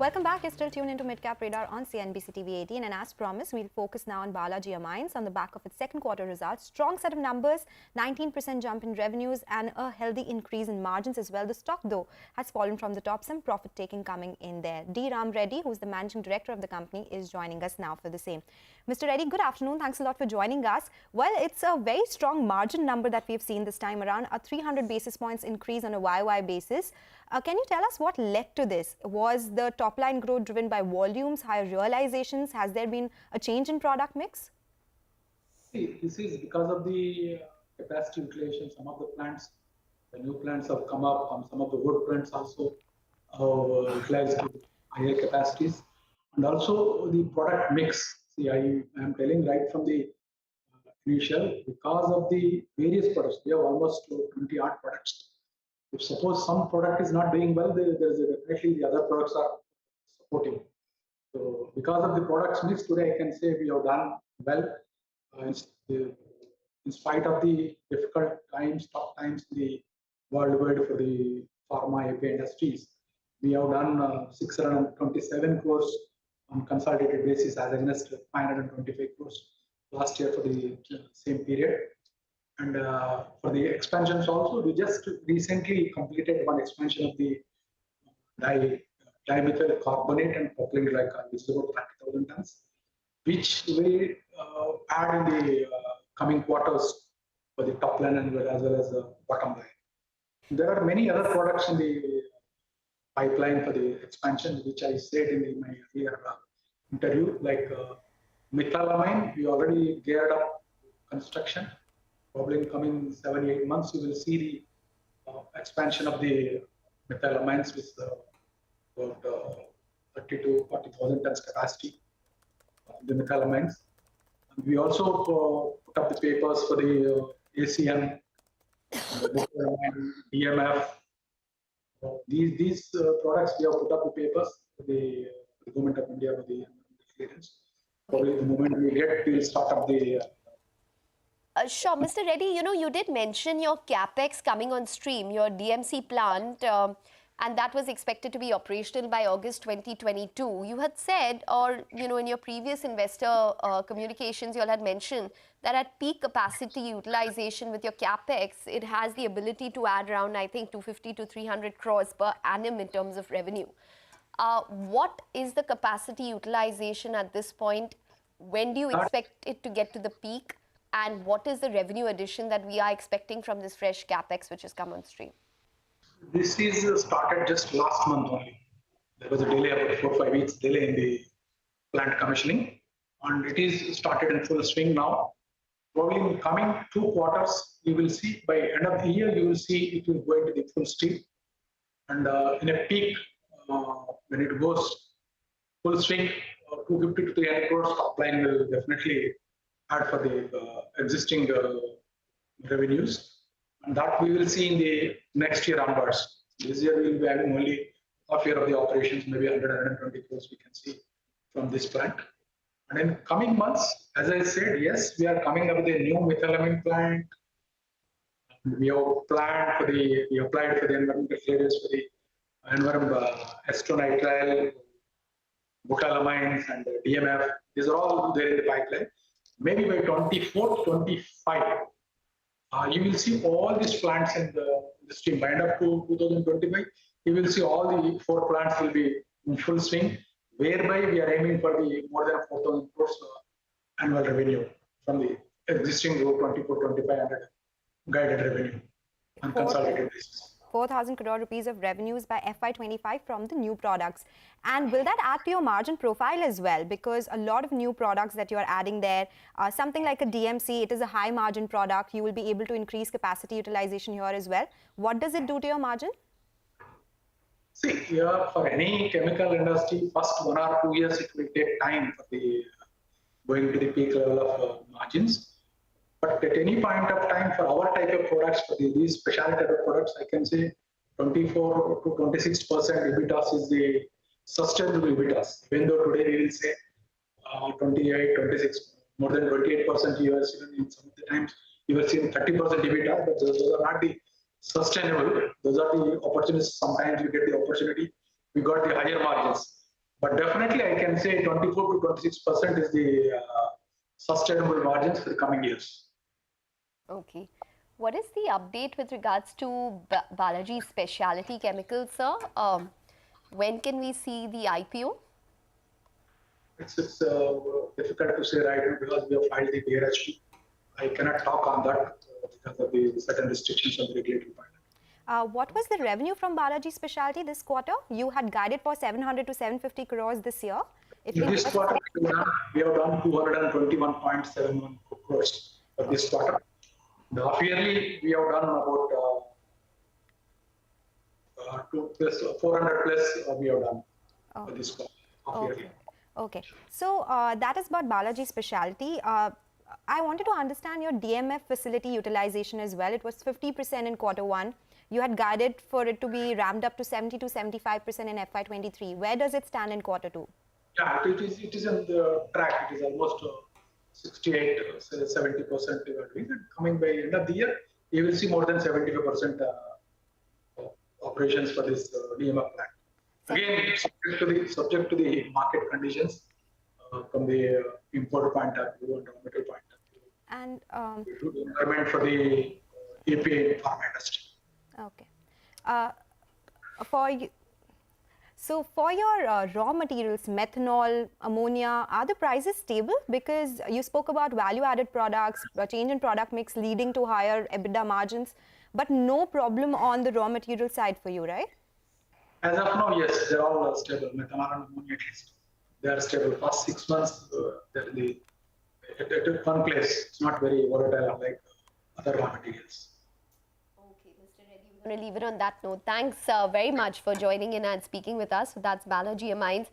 Welcome back. You're still tuned into Midcap Radar on CNBC-TV18, and as promised, we'll focus now on Balaji Amines on the back of its second quarter results. Strong set of numbers, 19% jump in revenues and a healthy increase in margins as well. The stock, though, has fallen from the top, some profit-taking coming in there. Ram Reddy, who's the managing director of the company, is joining us now for the same. Mr. Reddy, good afternoon. Thanks a lot for joining us. Well, it's a very strong margin number that we've seen this time around, a 300 basis points increase on a YOY basis. Can you tell us what led to this? Was the top-line growth driven by volumes, higher realizations? Has there been a change in product mix? See, this is because of the capacity utilization. Some of the plants, the new plants have come up, some of the wood plants also have utilized higher capacities. And also the product mix. See, I am telling right from the initial, because of the various products, we have almost 20 odd products. If suppose some product is not doing well, there is definitely the other products are supporting. So because of the products mix today, I can say we have done well in spite of the difficult times, tough times in the worldwide for the pharma API industries. We have done 627 crores on consolidated basis as against 525 crores last year for the same period. And for the expansions also, we just recently completed one expansion of the dimethyl carbonate and propylene glycol, which is about 30,000 tons, which we add in the coming quarters for the top line and as well as the bottom line. There are many other products in the pipeline for the expansion, which I said in my earlier interview, like methylamine. We already geared up construction. Probably in coming 7-8 months, you will see the expansion of the methylamines with about 30 to 40,000 tons capacity. The methylamines. And we also put up the papers for the ACM, DMF. These products we have put up the papers for the government of India for the clearance. Probably the moment we get, we will start up the. Sure, Mr. Reddy, you did mention your Capex coming on stream, your DMC plant, and that was expected to be operational by August 2022. You had said, or, in your previous investor communications, you all had mentioned that at peak capacity utilization with your Capex, it has the ability to add around, I think, 250 to 300 crores per annum in terms of revenue. What is the capacity utilization at this point? When do you expect it to get to the peak? And what is the revenue addition that we are expecting from this fresh Capex which has come on stream? This is started just last month only. There was a delay, about 4 or 5 weeks delay in the plant commissioning, and it is started in full swing now. Probably in coming 2 quarters, you will see by end of the year, you will see it will go into the full steam. And in a peak, when it goes full swing, 250 to 300 crores top line will definitely add for the existing revenues, and that we will see in the next year onwards. This year we will be having only half year of the operations, maybe 120 crores we can see from this plant. And in coming months, as I said, yes, we are coming up with a new methylamine plant. We have applied for the environmental clearance for the acetonitrile, butylamines, and DMF. These are all there in the pipeline. Maybe by 24, 25, you will see all these plants in the stream. By end up to 2025, you will see all the 4 plants will be in full swing, whereby we are aiming for the more than 4,000 crores annual revenue from the existing 24-2500 guided revenue on consolidated basis. 4,000 crore rupees of revenues by FY25 from the new products. And will that add to your margin profile as well? Because a lot of new products that you are adding there, something like a DMC, it is a high margin product. You will be able to increase capacity utilization here as well. What does it do to your margin? See, here for any chemical industry, first 1 or 2 years, it will take time for the going to the peak level of margins. But at any point of time, for our type of products, for these specialty type of products, I can say 24 to 26% EBITDA is the sustainable EBITDA. Even though today we will say 28, 26, more than 28% years, even in some of the times you are seeing 30% EBITDA, but those are not the sustainable. Those are the opportunities. Sometimes we get the opportunity, we got the higher margins. But definitely, I can say 24 to 26% is the sustainable margins for the coming years. Okay. What is the update with regards to Balaji Specialty Chemicals, sir? When can we see the IPO? It's difficult to say right now because we have filed the DRHP. I cannot talk on that because of the certain restrictions on the regulatory part. What was the revenue from Balaji Specialty this quarter? You had guided for 700 to 750 crores this year. If In this quarter, we have done 221.71 crores for this quarter. The half yearly, we have done about 400 plus we have done for this quarter. Half yearly. Okay. So that is about Balaji Specialty. I wanted to understand your DMF facility utilization as well. It was 50% in quarter one. You had guided for it to be ramped up to 70 to 75% in FY23. Where does it stand in quarter two? Yeah, it is on the track. It is almost 68, 70% we are doing. And coming by end of the year, you will see more than 75% operations for this DMF plant. Again, subject to the market conditions from the import point of view and raw material point of view. And The environment for the API in pharma industry. okay. For your raw materials, methanol, ammonia, are the prices stable? Because you spoke about value-added products, a change in product mix leading to higher EBITDA margins, but no problem on the raw material side for you, right? As of now, yes, they're all stable. Methanol and ammonia, at least, they are stable. Past 6 months, they're at one place. It's not very volatile unlike other raw materials. Okay, Mr. Reddy, we're going to leave it on that note. Thanks very much for joining in and speaking with us. That's Balaji Amines.